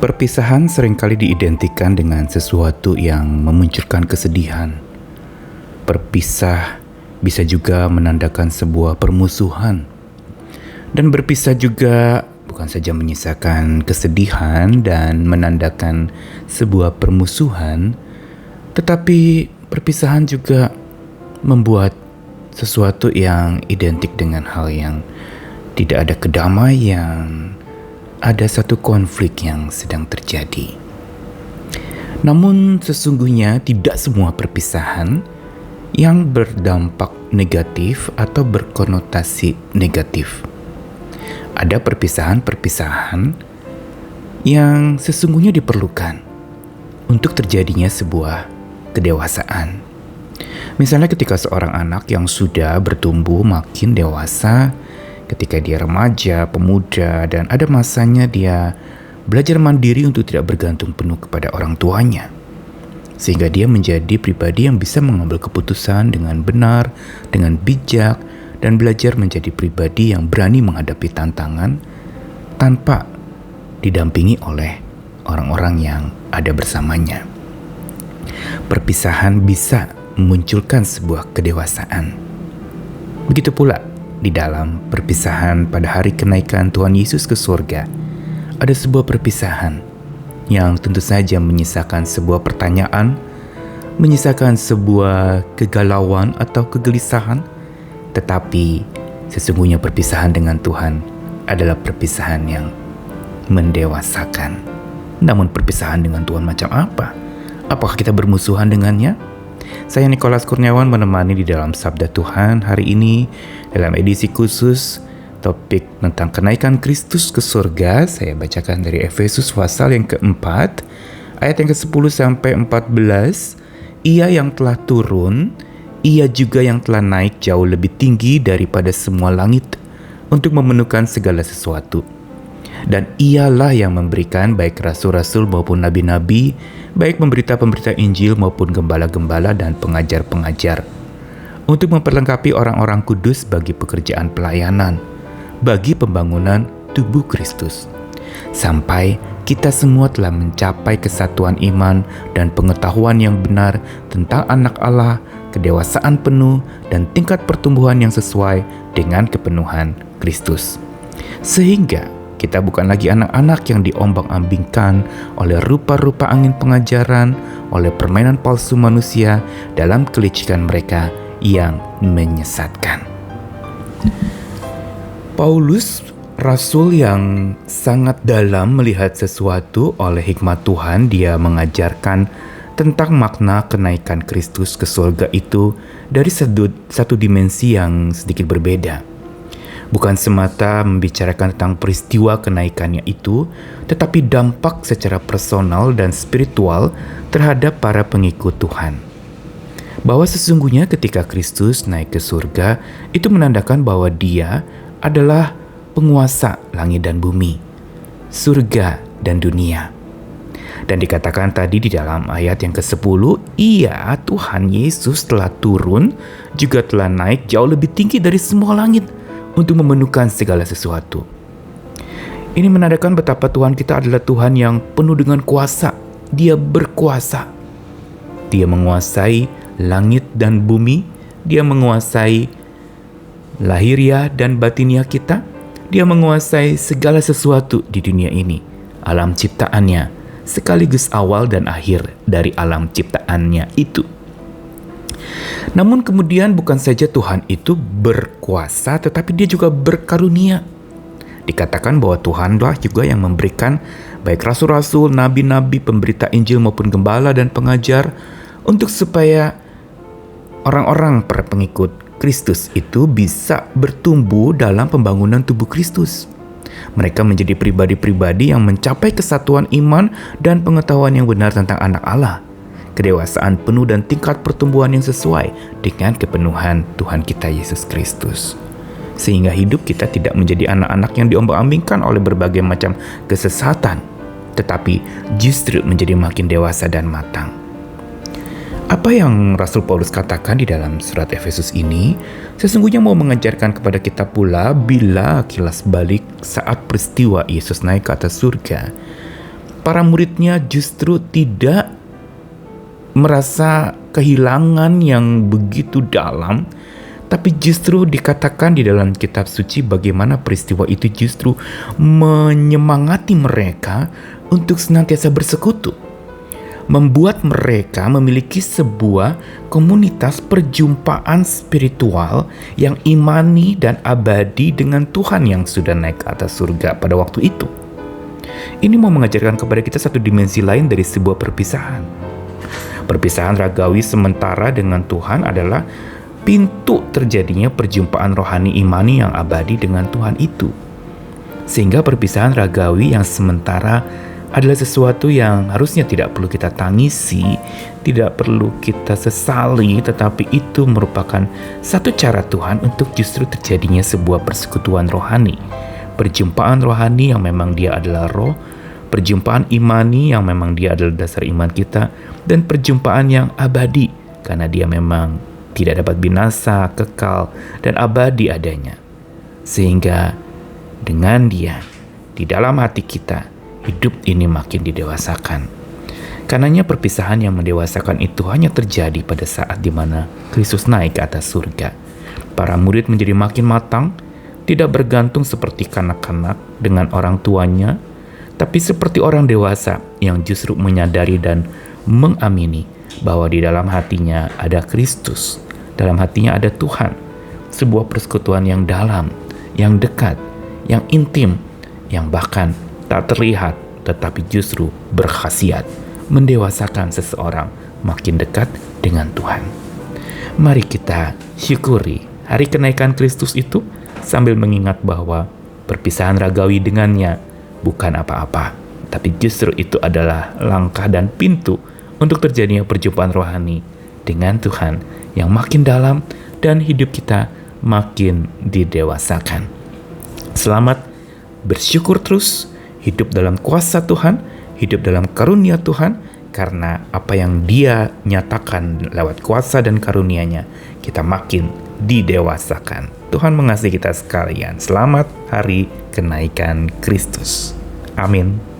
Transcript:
Perpisahan seringkali diidentikan dengan sesuatu yang memunculkan kesedihan. Berpisah bisa juga menandakan sebuah permusuhan. Dan berpisah juga bukan saja menyisakan kesedihan dan menandakan sebuah permusuhan, tetapi perpisahan juga membuat sesuatu yang identik dengan hal yang tidak ada kedamaian, ada satu konflik yang sedang terjadi. Namun sesungguhnya tidak semua perpisahan yang berdampak negatif atau berkonotasi negatif. Ada perpisahan-perpisahan yang sesungguhnya diperlukan untuk terjadinya sebuah kedewasaan. Misalnya ketika seorang anak yang sudah bertumbuh makin dewasa, ketika dia remaja, pemuda, dan ada masanya dia belajar mandiri untuk tidak bergantung penuh kepada orang tuanya. Sehingga dia menjadi pribadi yang bisa mengambil keputusan dengan benar, dengan bijak, dan belajar menjadi pribadi yang berani menghadapi tantangan tanpa didampingi oleh orang-orang yang ada bersamanya. Perpisahan bisa memunculkan sebuah kedewasaan. Begitu pula di dalam perpisahan pada hari kenaikan Tuhan Yesus ke surga, ada sebuah perpisahan yang tentu saja menyisakan sebuah pertanyaan, menyisakan sebuah kegalauan atau kegelisahan, tetapi sesungguhnya perpisahan dengan Tuhan adalah perpisahan yang mendewasakan. Namun perpisahan dengan Tuhan macam apa? Apakah kita bermusuhan dengannya? Saya Nikolas Kurniawan menemani di dalam Sabda Tuhan hari ini dalam edisi khusus topik tentang kenaikan Kristus ke surga. Saya bacakan dari Efesus pasal yang keempat, ayat yang ke-10 sampai 14. Ia yang telah turun, ia juga yang telah naik jauh lebih tinggi daripada semua langit untuk memenuhkan segala sesuatu. Dan ialah yang memberikan baik rasul-rasul maupun nabi-nabi, baik pemberita-pemberita Injil maupun gembala-gembala dan pengajar-pengajar, untuk memperlengkapi orang-orang kudus bagi pekerjaan pelayanan, bagi pembangunan tubuh Kristus, sampai kita semua telah mencapai kesatuan iman dan pengetahuan yang benar tentang anak Allah, kedewasaan penuh dan tingkat pertumbuhan yang sesuai dengan kepenuhan Kristus. Sehingga kita bukan lagi anak-anak yang diombang-ambingkan oleh rupa-rupa angin pengajaran, oleh permainan palsu manusia dalam kelicikan mereka yang menyesatkan. Paulus, rasul yang sangat dalam melihat sesuatu oleh hikmat Tuhan, dia mengajarkan tentang makna kenaikan Kristus ke surga itu dari satu dimensi yang sedikit berbeda. Bukan semata membicarakan tentang peristiwa kenaikannya itu, tetapi dampak secara personal dan spiritual terhadap para pengikut Tuhan. Bahwa sesungguhnya ketika Kristus naik ke surga, itu menandakan bahwa dia adalah penguasa langit dan bumi, surga dan dunia. Dan dikatakan tadi di dalam ayat yang ke-10, ia, Tuhan Yesus telah turun, juga telah naik jauh lebih tinggi dari semua langit, untuk memenuhkan segala sesuatu. Ini menandakan betapa Tuhan kita adalah Tuhan yang penuh dengan kuasa. Dia berkuasa. Dia menguasai langit dan bumi. Dia menguasai lahiriah dan batiniah kita. Dia menguasai segala sesuatu di dunia ini. Alam ciptaannya, sekaligus awal dan akhir dari alam ciptaannya itu. Namun kemudian bukan saja Tuhan itu berkuasa, tetapi dia juga berkarunia. Dikatakan bahwa Tuhanlah juga yang memberikan baik rasul-rasul, nabi-nabi, pemberita Injil maupun gembala dan pengajar, untuk supaya orang-orang para pengikut Kristus itu bisa bertumbuh dalam pembangunan tubuh Kristus. Mereka menjadi pribadi-pribadi yang mencapai kesatuan iman dan pengetahuan yang benar tentang anak Allah, kedewasaan penuh dan tingkat pertumbuhan yang sesuai dengan kepenuhan Tuhan kita Yesus Kristus. Sehingga hidup kita tidak menjadi anak-anak yang diombang-ambingkan oleh berbagai macam kesesatan, tetapi justru menjadi makin dewasa dan matang. Apa yang Rasul Paulus katakan di dalam surat Efesus ini sesungguhnya mau mengajarkan kepada kita pula bila kilas balik saat peristiwa Yesus naik ke atas surga. para muridnya justru tidak merasa kehilangan yang begitu dalam, tapi justru dikatakan di dalam kitab suci bagaimana peristiwa itu justru menyemangati mereka untuk senantiasa bersekutu, membuat mereka memiliki sebuah komunitas perjumpaan spiritual yang imani dan abadi dengan Tuhan yang sudah naik ke atas surga pada waktu itu. Ini mau mengajarkan kepada kita satu dimensi lain dari sebuah perpisahan. Perpisahan ragawi sementara dengan Tuhan adalah pintu terjadinya perjumpaan rohani imani yang abadi dengan Tuhan itu. Sehingga perpisahan ragawi yang sementara adalah sesuatu yang harusnya tidak perlu kita tangisi, tidak perlu kita sesali, tetapi itu merupakan satu cara Tuhan untuk justru terjadinya sebuah persekutuan rohani. Perjumpaan rohani yang memang dia adalah roh, perjumpaan imani yang memang dia adalah dasar iman kita, dan perjumpaan yang abadi karena dia memang tidak dapat binasa, kekal, dan abadi adanya. Sehingga dengan dia, di dalam hati kita, hidup ini makin didewasakan. Karenanya perpisahan yang mendewasakan itu hanya terjadi pada saat di mana Kristus naik ke atas surga. Para murid menjadi makin matang, tidak bergantung seperti kanak-kanak dengan orang tuanya, tapi seperti orang dewasa yang justru menyadari dan mengamini bahwa di dalam hatinya ada Kristus, dalam hatinya ada Tuhan, sebuah persekutuan yang dalam, yang dekat, yang intim, yang bahkan tak terlihat tetapi justru berkhasiat mendewasakan seseorang makin dekat dengan Tuhan. Mari kita syukuri hari kenaikan Kristus itu sambil mengingat bahwa perpisahan ragawi dengannya bukan apa-apa, tapi justru itu adalah langkah dan pintu untuk terjadinya perjumpaan rohani dengan Tuhan yang makin dalam dan hidup kita makin didewasakan. Selamat bersyukur terus, hidup dalam kuasa Tuhan, hidup dalam karunia Tuhan, karena apa yang Dia nyatakan lewat kuasa dan karunia-Nya, kita makin didewasakan. Tuhan mengasihi kita sekalian. Selamat hari kenaikan Kristus. Amin.